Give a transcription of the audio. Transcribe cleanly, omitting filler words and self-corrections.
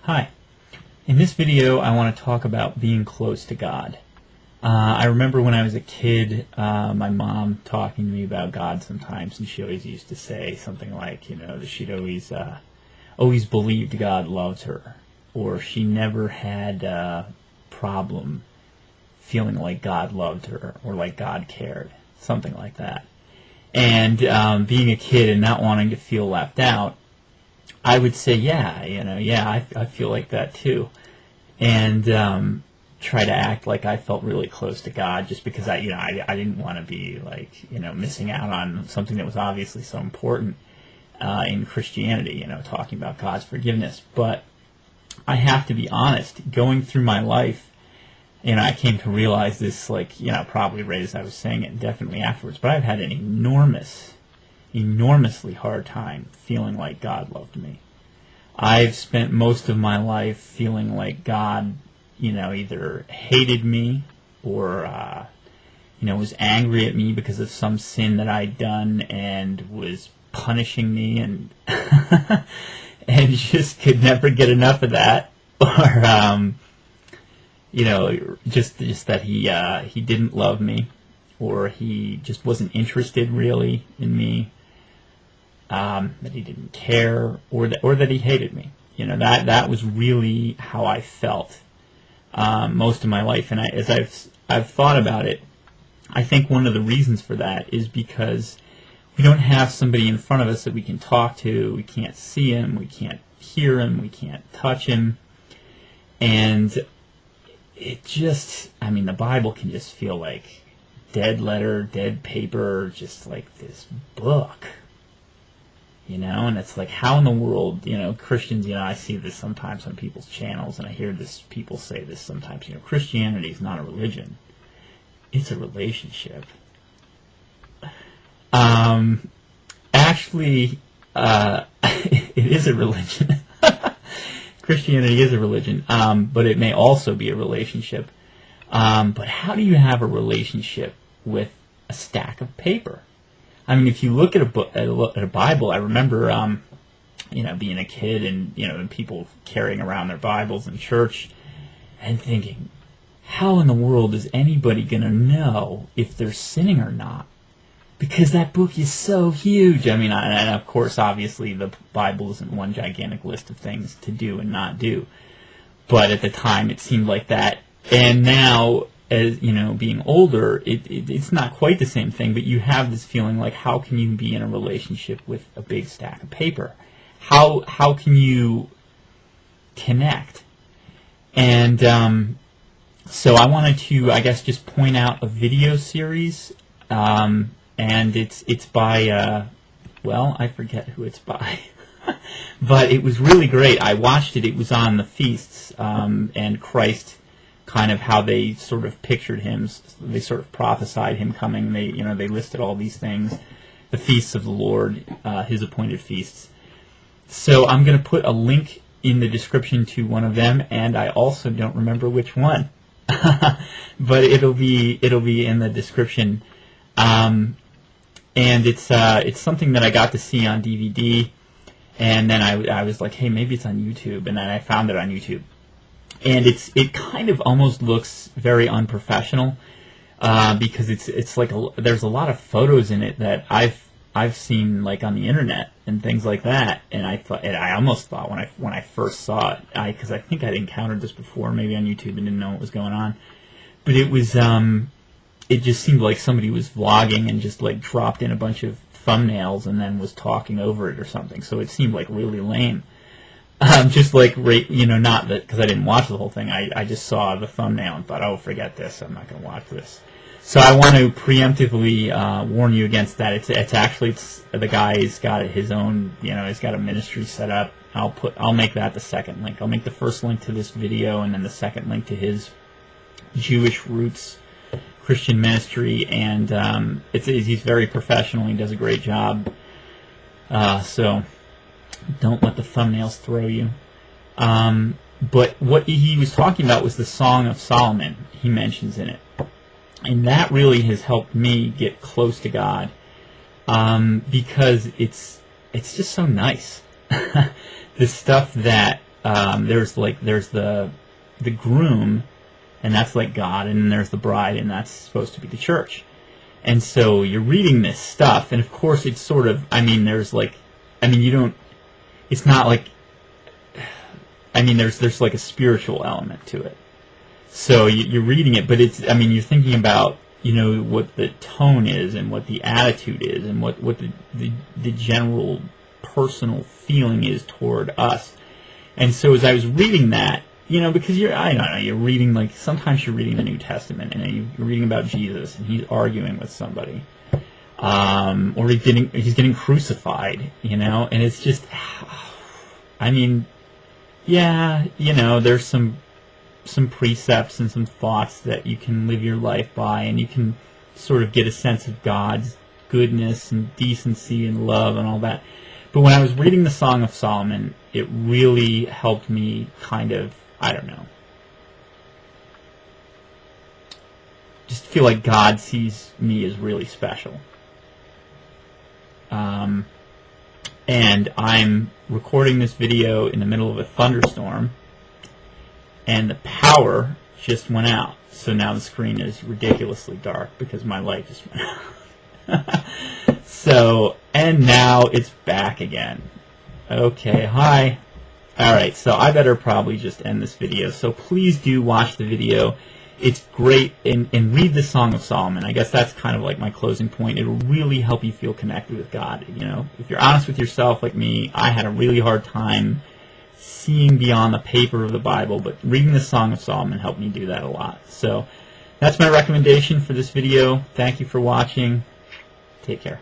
Hi. In this video I want to talk about being close to God. I remember when I was a kid, my mom talking to me about God sometimes, and she always used to say something like, that she'd always believed God loved her, or she never had a problem feeling like God loved her, or like God cared, something like that. And being a kid and not wanting to feel left out, I would say, I feel like that too, and try to act like I felt really close to God, just because I didn't want to be missing out on something that was obviously so important in Christianity, talking about God's forgiveness. But I have to be honest, going through my life, I came to realize this, probably right as I was saying it, and definitely afterwards, but I've had an enormously hard time feeling like God loved me. I've spent most of my life feeling like God, either hated me or, was angry at me because of some sin that I'd done and was punishing me and and just could never get enough of that, or just that he didn't love me, or he just wasn't interested really in me. That he didn't care, or that he hated me. That was really how I felt most of my life. And as I've thought about it, I think one of the reasons for that is because we don't have somebody in front of us that we can talk to. We can't see him, we can't hear him, we can't touch him, and it just, the Bible can just feel like dead letter, dead paper, just like this book. And it's like, how in the world, Christians, I see this sometimes on people's channels, and I hear people say this sometimes, Christianity is not a religion. It's a relationship. Actually, it is a religion. Christianity is a religion, but it may also be a relationship. But how do you have a relationship with a stack of paper? If you look at a Bible, I remember, being a kid and people carrying around their Bibles in church and thinking, how in the world is anybody going to know if they're sinning or not? Because that book is so huge. And of course, obviously, the Bible isn't one gigantic list of things to do and not do. But at the time, it seemed like that. And now, as being older, it's not quite the same thing, but you have this feeling like, how can you be in a relationship with a big stack of paper? How can you connect? And so I wanted to, just point out a video series, and it's by, I forget who it's by, but it was really great. I watched it. It was on the feasts, and Christ, kind of how they sort of pictured him. They sort of prophesied him coming. They listed all these things, the feasts of the Lord, his appointed feasts. So I'm going to put a link in the description to one of them, and I also don't remember which one, but it'll be in the description. And it's something that I got to see on DVD, and then I was like, hey, maybe it's on YouTube, and then I found it on YouTube. And it kind of almost looks very unprofessional, because it's like there's a lot of photos in it that I've seen on the internet and things like that. And I almost thought when I first saw it, because I think I'd encountered this before, maybe on YouTube, and didn't know what was going on. But it was it just seemed like somebody was vlogging and just dropped in a bunch of thumbnails and then was talking over it or something. So it seemed really lame. Not that, because I didn't watch the whole thing. I just saw the thumbnail and thought, oh, forget this. I'm not going to watch this. So I want to preemptively warn you against that. It's the guy's got his own, he's got a ministry set up. I'll make that the second link. I'll make the first link to this video, and then the second link to his Jewish roots Christian ministry. And he's very professional. He does a great job. So don't let the thumbnails throw you. But what he was talking about was the Song of Solomon. He mentions in it. And that really has helped me get close to God, because it's just so nice. The stuff that there's the groom, and that's like God, and then there's the bride, and that's supposed to be the church. And so you're reading this stuff, and of course it's sort of, it's not like, there's like a spiritual element to it. So you're reading it, but you're thinking about, what the tone is, and what the attitude is, and what the general personal feeling is toward us. And so as I was reading that, because you're reading, sometimes you're reading the New Testament, and you're reading about Jesus, and he's arguing with somebody. Or he's getting crucified, and it's just, there's some precepts and some thoughts that you can live your life by, and you can sort of get a sense of God's goodness and decency and love and all that. But when I was reading the Song of Solomon, it really helped me kind of, just feel like God sees me as really special. And I'm recording this video in the middle of a thunderstorm, and the power just went out. So now the screen is ridiculously dark because my light just went out. And now it's back again. Okay, hi. Alright, so I better probably just end this video. So please do watch the video. It's great, and read the Song of Solomon. I guess that's kind of like my closing point. It'll really help you feel connected with God. If you're honest with yourself like me, I had a really hard time seeing beyond the paper of the Bible, but reading the Song of Solomon helped me do that a lot. So that's my recommendation for this video. Thank you for watching. Take care.